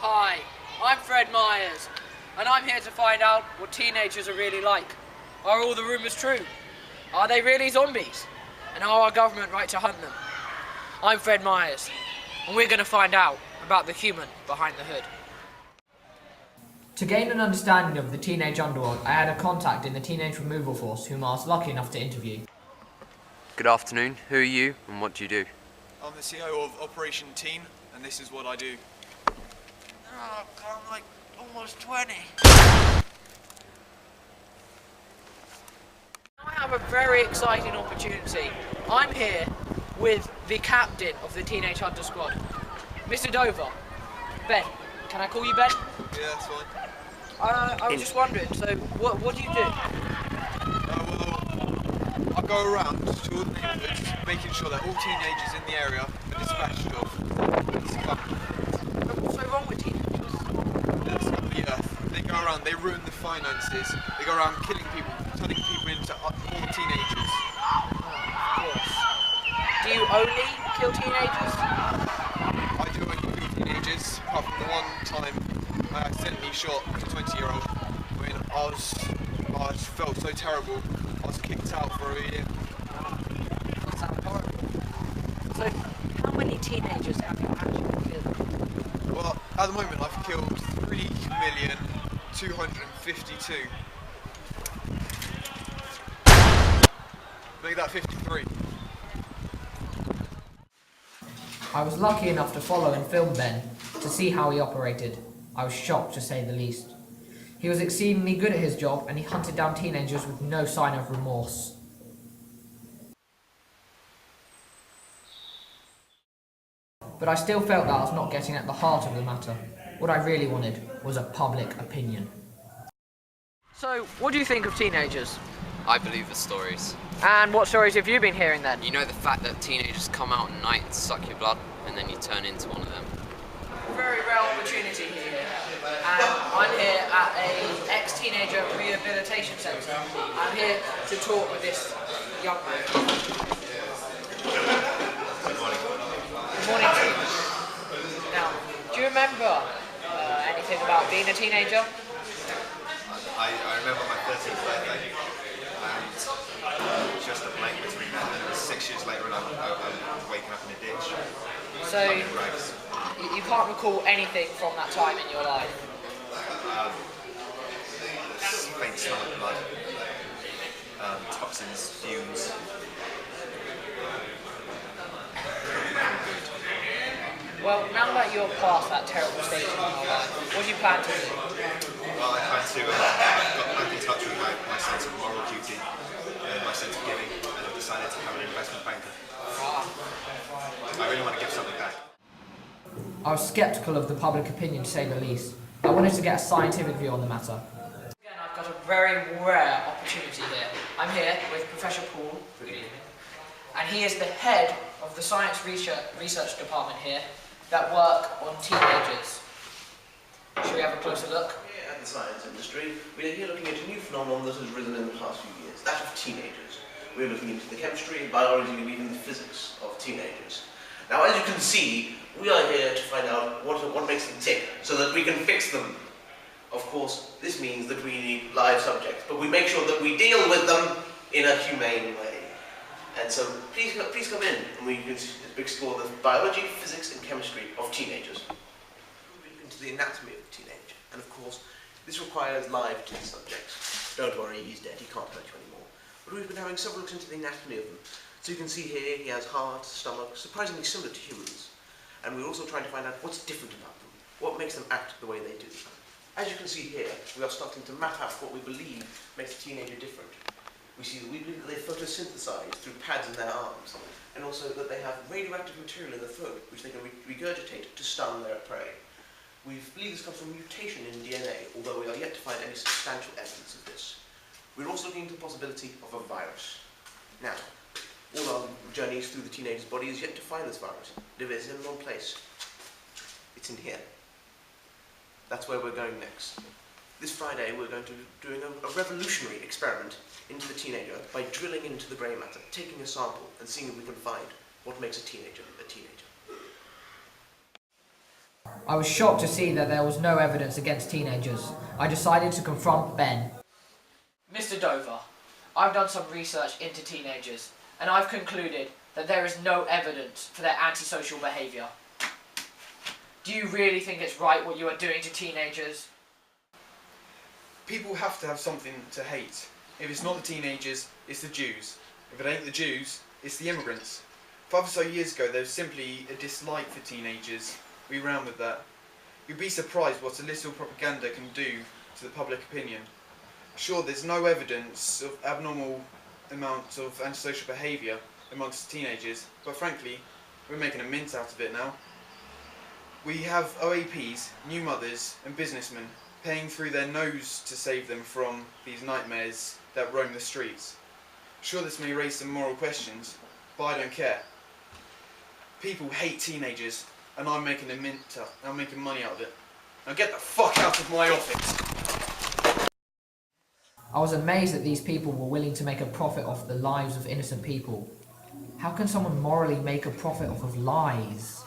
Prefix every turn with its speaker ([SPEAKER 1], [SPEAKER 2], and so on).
[SPEAKER 1] Hi, I'm Fred Myers, and I'm here to find out what teenagers are really like. Are all the rumours true? Are they really zombies? And are our government right to hunt them? I'm Fred Myers, and we're going to find out about the human behind the hood. To gain an understanding of the teenage underworld, I had a contact in the Teenage Removal Force whom I was lucky enough to interview.
[SPEAKER 2] Good afternoon. Who are you and what do you do?
[SPEAKER 3] I'm the CEO of Operation Teen, and this is what I do.
[SPEAKER 1] Oh, I'm like almost 20. I have a very exciting opportunity. I'm here with the captain of the Teenage Hunter Squad, Mr. Dover. Ben. Can I call you Ben?
[SPEAKER 3] Yeah, that's fine.
[SPEAKER 1] I was just wondering, so what do you do?
[SPEAKER 3] I go around to all the neighbourhoods, making sure that all teenagers in the area are dispatched of.
[SPEAKER 1] What's so wrong with teenagers?
[SPEAKER 3] That's not the earth. They go around, they ruin the finances, they go around killing people, turning people into more teenagers.
[SPEAKER 1] Of course. Do you only kill teenagers?
[SPEAKER 3] I do only kill teenagers, apart from the one time I accidentally shot a 20-year-old. I mean, I just felt so terrible. I was kicked out for a year.
[SPEAKER 1] That sounds horrible. So, how many teenagers have you actually killed?
[SPEAKER 3] Well, at the moment I've killed 3,252,000. Make that 53.
[SPEAKER 1] I was lucky enough to follow and film Ben to see how he operated. I was shocked, to say the least. He was exceedingly good at his job, and he hunted down teenagers with no sign of remorse. But I still felt that I was not getting at the heart of the matter. What I really wanted was a public opinion. So, what do you think of teenagers?
[SPEAKER 2] I believe the stories.
[SPEAKER 1] And what stories have you been hearing then?
[SPEAKER 2] You know the fact that teenagers come out at night and suck your blood, and then you turn into one of them.
[SPEAKER 1] Very rare opportunity here, and I'm here at a ex-teenager rehabilitation centre. I'm here to talk with this young man. Good morning. Good morning to you. Now, do you remember anything about being a teenager?
[SPEAKER 4] I remember my 13th birthday, and just a blank between that, and it was 6 years later, and I was waking up in a ditch.
[SPEAKER 1] So, you can't recall anything from that time in your life?
[SPEAKER 4] Faint smell of blood, toxins, fumes.
[SPEAKER 1] Well, now that you're past that terrible stage in your life, what do you plan to do?
[SPEAKER 4] Well, I plan to got back in touch with my sense of moral duty and my sense of giving, and I've decided to become an investment banker. I really want to give something back.
[SPEAKER 1] I was sceptical of the public opinion, to say the least. I wanted to get a scientific view on the matter. Again, I've got a very rare opportunity here. I'm here with Professor Paul, and he is the head of the science research department here that work on teenagers. Should we have a closer look?
[SPEAKER 5] Here at the science industry, we are here looking at a new phenomenon that has risen in the past few years, that of teenagers. We're looking into the chemistry, biology, and even the physics of teenagers. Now, as you can see, we are here to find out what makes them tick, so that we can fix them. Of course, this means that we need live subjects, but we make sure that we deal with them in a humane way. And so, please come in, and we can explore the biology, physics, and chemistry of teenagers. We'll into the anatomy of a teenager, and of course, this requires live test subjects. Don't worry, he's dead, he can't hurt you anymore. But we've been having several looks into the anatomy of them. So you can see here, he has heart, stomach, surprisingly similar to humans. And we're also trying to find out what's different about them, what makes them act the way they do. As you can see here, we are starting to map out what we believe makes a teenager different. We believe that they photosynthesize through pads in their arms, and also that they have radioactive material in the throat, which they can regurgitate to stun their prey. We believe this comes from mutation in DNA, although we are yet to find any substantial evidence of this. We're also looking into the possibility of a virus. Now, all our journeys through the teenager's body is yet to find this virus. It is in one place. It's in here. That's where we're going next. This Friday we're going to be doing a revolutionary experiment into the teenager by drilling into the grey matter, taking a sample and seeing if we can find what makes a teenager a teenager.
[SPEAKER 1] I was shocked to see that there was no evidence against teenagers. I decided to confront Ben. Mr. Dover, I've done some research into teenagers, and I've concluded that there is no evidence for their antisocial behaviour. Do you really think it's right what you are doing to teenagers?
[SPEAKER 3] People have to have something to hate. If it's not the teenagers, it's the Jews. If it ain't the Jews, it's the immigrants. 5 or so years ago, there was simply a dislike for teenagers. We ran with that. You'd be surprised what a little propaganda can do to the public opinion. Sure, there's no evidence of abnormal amounts of antisocial behaviour amongst teenagers, but frankly, we're making a mint out of it now. We have OAPs, new mothers and businessmen paying through their nose to save them from these nightmares that roam the streets. Sure, this may raise some moral questions, but I don't care. People hate teenagers, and I'm making a mint out. I'm making money out of it. Now get the fuck out of my office!
[SPEAKER 1] I was amazed that these people were willing to make a profit off the lives of innocent people. How can someone morally make a profit off of lies?